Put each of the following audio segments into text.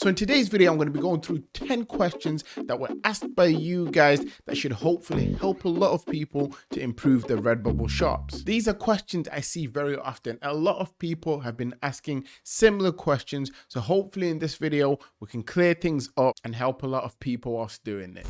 So in today's video, I'm going to be going through 10 questions that were asked by you guys that should hopefully help a lot of people to improve their Redbubble shops. These are questions I see very often. A lot of people have been asking similar questions. So hopefully in this video, we can clear things up and help a lot of people whilst doing it.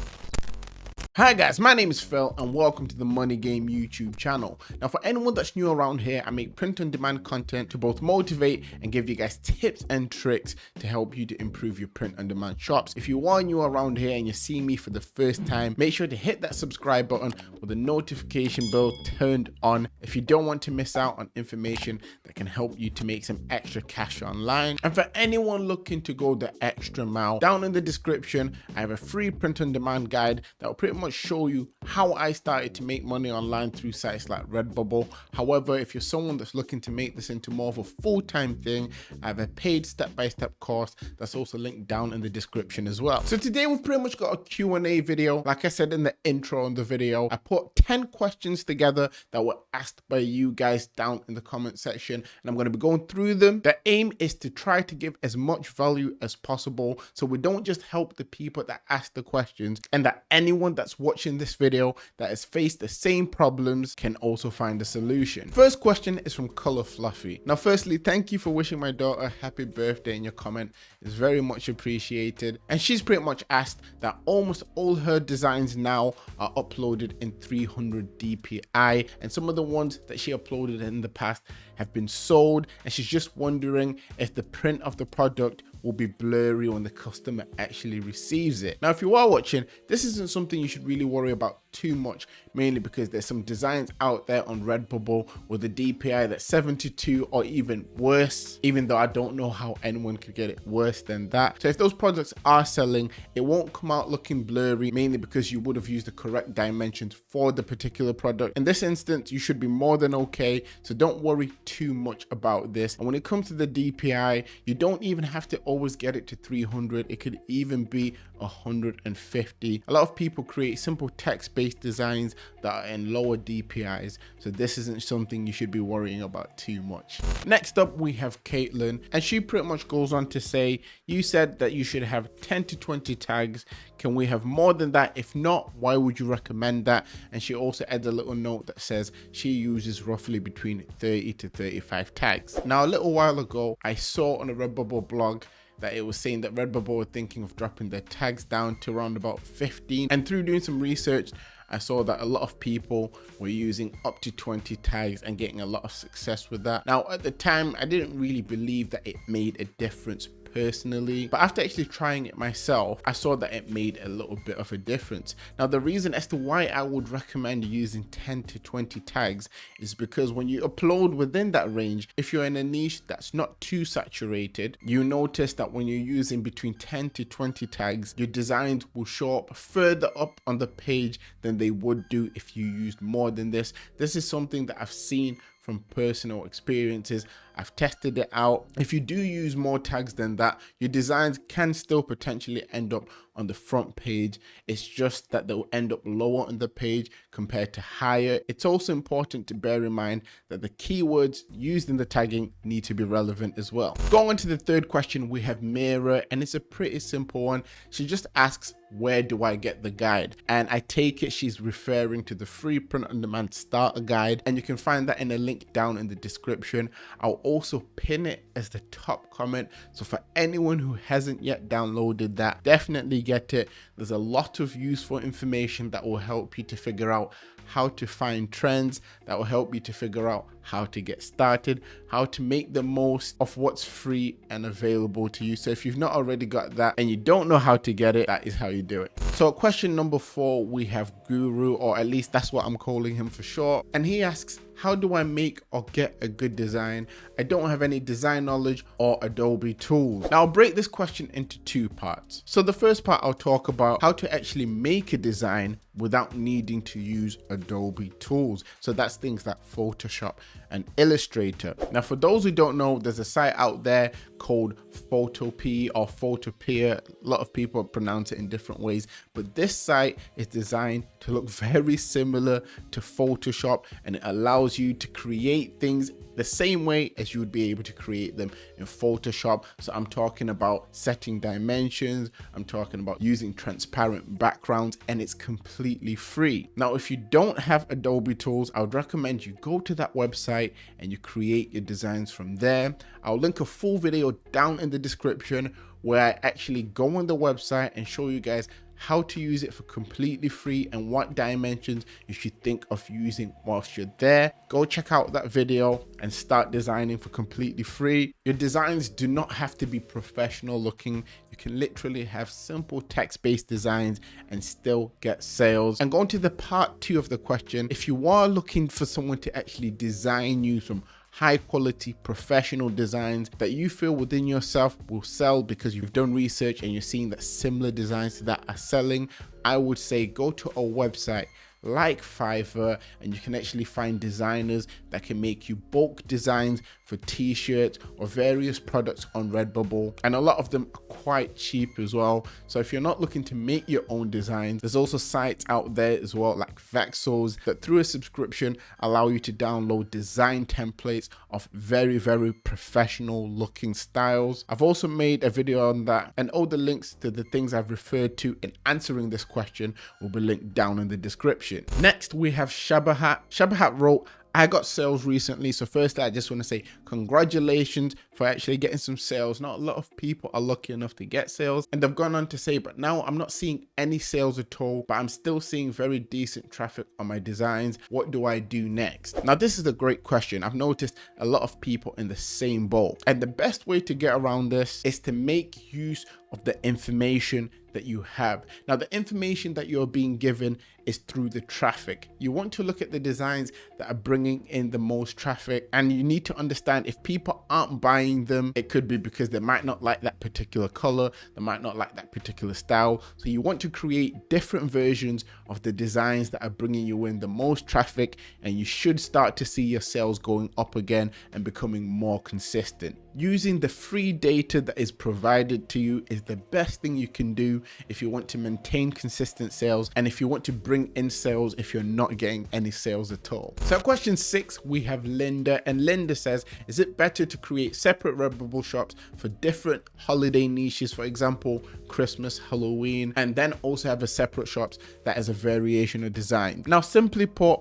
Hi guys, my name is Phil and welcome to the Money Game YouTube channel. Now for anyone that's new around here, I make print on demand content to both motivate and give you guys tips and tricks to help you to improve your print on demand shops. If you are new around here and you're seeing me for the first time, make sure to hit that subscribe button with the notification bell turned on if you don't want to miss out on information that can help you to make some extra cash online. And for anyone looking to go the extra mile, down in the description, I have a free print on demand guide that will pretty much show you how I started to make money online through sites like Redbubble. However, if you're someone that's looking to make this into more of a full-time thing, I have a paid step-by-step course that's also linked down in the description as well. So today we've pretty much got a Q&A video. Like I said in the intro on the video, I put 10 questions together that were asked by you guys down in the comment section, and I'm going to be going through them. The aim is to try to give as much value as possible, so we don't just help the people that ask the questions, and that anyone that's watching this video that has faced the same problems can also find a solution. First question is from Color Fluffy. Now firstly, thank you for wishing my daughter happy birthday in your comment. It's very much appreciated. And she's pretty much asked that almost all her designs now are uploaded in 300 DPI, and some of the ones that she uploaded in the past have been sold, and she's just wondering if the print of the product will be blurry when the customer actually receives it. Now if you are watching, this isn't something you should really worry about too much, mainly because there's some designs out there on Redbubble with a DPI that's 72 or even worse, even though I don't know how anyone could get it worse than that. So if those products are selling, it won't come out looking blurry, mainly because you would have used the correct dimensions for the particular product. In this instance, you should be more than okay, so don't worry too much about this. And when it comes to the DPI, you don't even have to always get it to 300. It could even be 150. A lot of people create simple text-based designs that are in lower DPIs, so this isn't something you should be worrying about too much. Next up we have Caitlin, and she pretty much goes on to say, you said that you should have 10 to 20 tags. Can we have more than that? If not, why would you recommend that? And she also adds a little note that says she uses roughly between 30 to 35 tags. Now a little while ago I saw on a Redbubble blog that it was saying that Redbubble were thinking of dropping their tags down to around about 15, and through doing some research I saw that a lot of people were using up to 20 tags and getting a lot of success with that. Now at the time I didn't really believe that it made a difference personally, but after actually trying it myself, I saw that it made a little bit of a difference. Now the reason as to why I would recommend using 10 to 20 tags is because when you upload within that range, if you're in a niche that's not too saturated, you notice that when you're using between 10 to 20 tags, your designs will show up further up on the page than they would do if you used more than this. This is something that I've seen from personal experiences. I've tested it out. If you do use more tags than that, your designs can still potentially end up on the front page. It's just that they'll end up lower on the page compared to higher. It's also important to bear in mind that the keywords used in the tagging need to be relevant as well. Going on to the third question, we have Mira, and it's a pretty simple one. She just asks, where do I get the guide? And I take it she's referring to the free print on demand starter guide, and you can find that in a link down in the description. I'll also pin it as the top comment, so for anyone who hasn't yet downloaded that, definitely get it. There's a lot of useful information that will help you to figure out how to find trends, that will help you to figure out how to get started, how to make the most of what's free and available to you. So if you've not already got that and you don't know how to get it, that is how you do it. So question number 4, we have Guru, or at least that's what I'm calling him for short, and he asks, how do I make or get a good design? I don't have any design knowledge or Adobe tools. Now I'll break this question into 2 parts. So the first part, I'll talk about how to actually make a design without needing to use Adobe tools. So that's things like Photoshop an illustrator. Now, for those who don't know, there's a site out there called Photopea or Photopea. A lot of people pronounce it in different ways, but this site is designed to look very similar to Photoshop, and it allows you to create things the same way as you would be able to create them in Photoshop. So I'm talking about setting dimensions, I'm talking about using transparent backgrounds, and it's completely free. Now, if you don't have Adobe tools, I would recommend you go to that website and you create your designs from there. I'll link a full video down in the description where I actually go on the website and show you guys how to use it for completely free and what dimensions you should think of using whilst you're there. Go check out that video and start designing for completely free. Your designs do not have to be professional looking. You can literally have simple text-based designs and still get sales. And going to the part 2 of the question, if you are looking for someone to actually design you some high quality professional designs that you feel within yourself will sell because you've done research and you're seeing that similar designs to that are selling, I would say go to a website like Fiverr, and you can actually find designers that can make you bulk designs for t-shirts or various products on Redbubble, and a lot of them are quite cheap as well. So if you're not looking to make your own designs, there's also sites out there as well like Vexels that through a subscription allow you to download design templates of very professional looking styles. I've also made a video on that, and all the links to the things I've referred to in answering this question will be linked down in the description. Next, we have Shabahat. Shabahat wrote, I got sales recently. So first, I just want to say congratulations for actually getting some sales. Not a lot of people are lucky enough to get sales. And they've gone on to say, but now I'm not seeing any sales at all, but I'm still seeing very decent traffic on my designs. What do I do next? Now, this is a great question. I've noticed a lot of people in the same boat. And the best way to get around this is to make use of the information that you have. Now, the information that you're being given is through the traffic. You want to look at the designs that are bringing in the most traffic, and you need to understand if people aren't buying them, it could be because they might not like that particular color, they might not like that particular style. So you want to create different versions of the designs that are bringing you in the most traffic, and you should start to see your sales going up again and becoming more consistent. Using the free data that is provided to you is the best thing you can do if you want to maintain consistent sales and if you want to bring in sales if you're not getting any sales at all. So question 6, we have Linda, and Linda says, is it better to create separate Redbubble shops for different holiday niches, for example, Christmas, Halloween, and then also have a separate shops that has a variation of design? Now, simply put,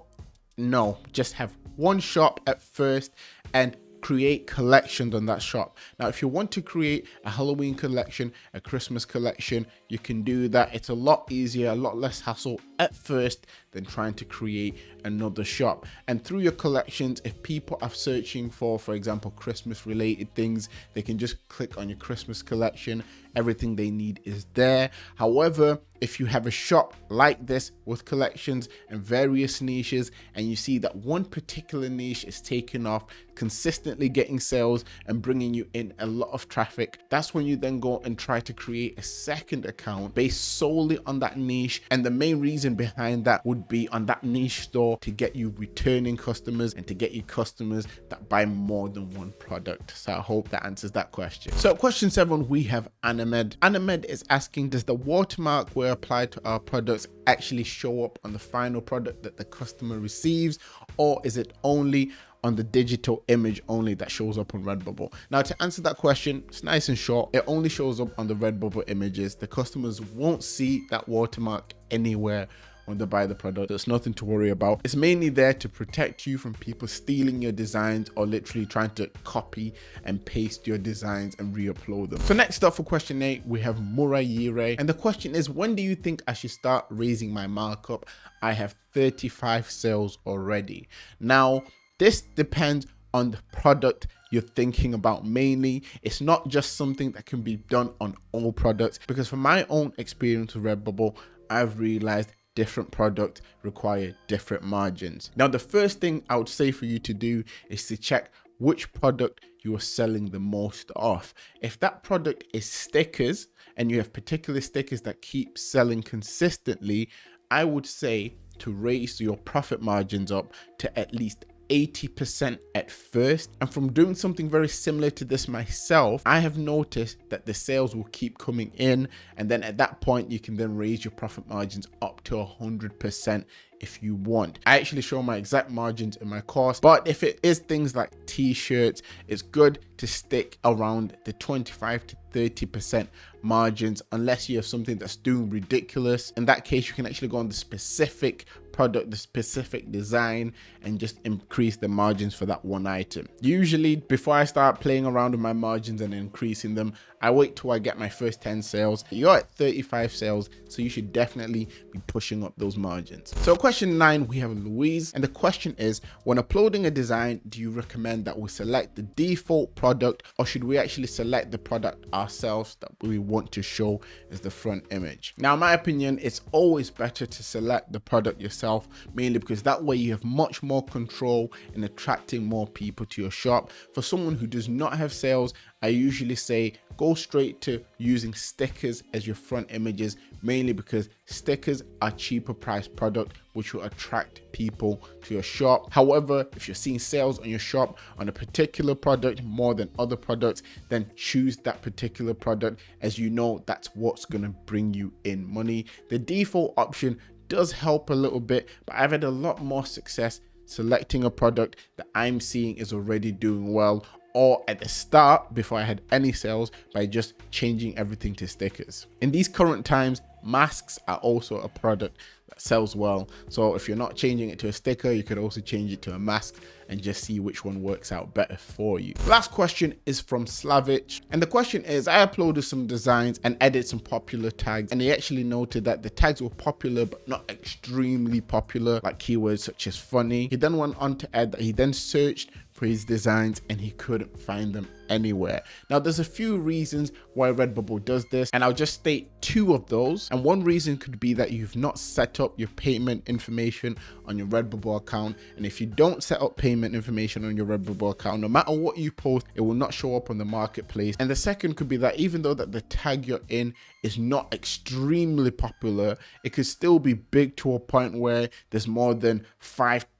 no, just have one shop at first and create collections on that shop. Now, if you want to create a Halloween collection, a Christmas collection, you can do that. It's a lot easier, a lot less hassle at first than trying to create another shop. And through your collections, if people are searching for example, Christmas related things, they can just click on your Christmas collection. Everything they need is there. However, if you have a shop like this with collections and various niches, and you see that one particular niche is taking off, consistently getting sales and bringing you in a lot of traffic, that's when you then go and try to create a second account based solely on that niche. And the main reason behind that would be on that niche store to get you returning customers and to get you customers that buy more than one product. So I hope that answers that question. So question 7, we have Anamed. Anamed is asking, does the watermark where applied to our products actually show up on the final product that the customer receives, or is it only on the digital image only that shows up on Redbubble? Now, to answer that question, it's nice and short. It only shows up on the Redbubble images. The customers won't see that watermark anywhere when they buy the product. There's nothing to worry about. It's mainly there to protect you from people stealing your designs or literally trying to copy and paste your designs and re-upload them. So next up for question 8, we have Murayire. And the question is, when do you think I should start raising my markup? I have 35 sales already. Now, this depends on the product you're thinking about mainly. It's not just something that can be done on all products, because from my own experience with Redbubble, I've realized different products require different margins. Now, the first thing I would say for you to do is to check which product you are selling the most of. If that product is stickers and you have particular stickers that keep selling consistently, I would say to raise your profit margins up to at least 80% at first. And from doing something very similar to this myself, I have noticed that the sales will keep coming in. And then at that point, you can then raise your profit margins up to 100% if you want. I actually show my exact margins in my course, but if it is things like t-shirts, it's good to stick around the 25 to 30% margins unless you have something that's doing ridiculous. In that case, you can actually go on the specific product, the specific design, and just increase the margins for that one item. Usually before I start playing around with my margins and increasing them, I wait till I get my first 10 sales. You're at 35 sales, so you should definitely be pushing up those margins. So question 9, we have Louise, and the question is, when uploading a design, do you recommend that we select the default product, or should we actually select the product ourselves that we want to show as the front image? Now, in my opinion, it's always better to select the product yourself, mainly because that way you have much more control in attracting more people to your shop. For someone who does not have sales, I usually say go straight to using stickers as your front images, mainly because stickers are cheaper priced product, which will attract people to your shop. However, if you're seeing sales on your shop on a particular product more than other products, then choose that particular product, as you know that's what's going to bring you in money. The default option does help a little bit, but I've had a lot more success selecting a product that I'm seeing is already doing well, or at the start before I had any sales, by just changing everything to stickers. In these current times, masks are also a product that sells well. So if you're not changing it to a sticker, you could also change it to a mask and just see which one works out better for you. Last question is from Slavich. And the question is, I uploaded some designs and added some popular tags. And he actually noted that the tags were popular, but not extremely popular, like keywords such as funny. He then went on to add that he then searched for his designs and he couldn't find them anywhere. Now, there's a few reasons why Redbubble does this, and I'll just state 2 of those. And one reason could be that you've not set up your payment information on your Redbubble account. And if you don't set up payment information on your Redbubble account, no matter what you post, it will not show up on the marketplace. And the second could be that even though that the tag you're in is not extremely popular, it could still be big to a point where there's more than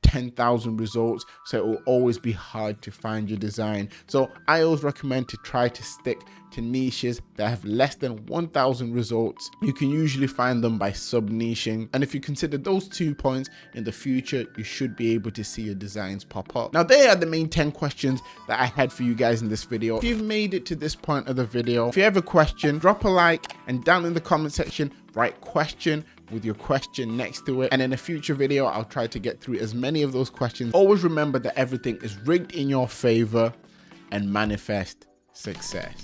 10,000 results, so it will always be hard to find your design. So I always recommend to try to stick to niches that have less than 1,000 results. You can usually find them by sub-niching, and if you consider those 2 points in the future, you should be able to see your designs pop up. Now, they are the main 10 questions that I had for you guys in this video. If you've made it to this point of the video, if you have a question, drop a like, and down in the comment section, write question with your question next to it, and in a future video I'll try to get through as many of those questions. Always remember that everything is rigged in your favor, and manifest success.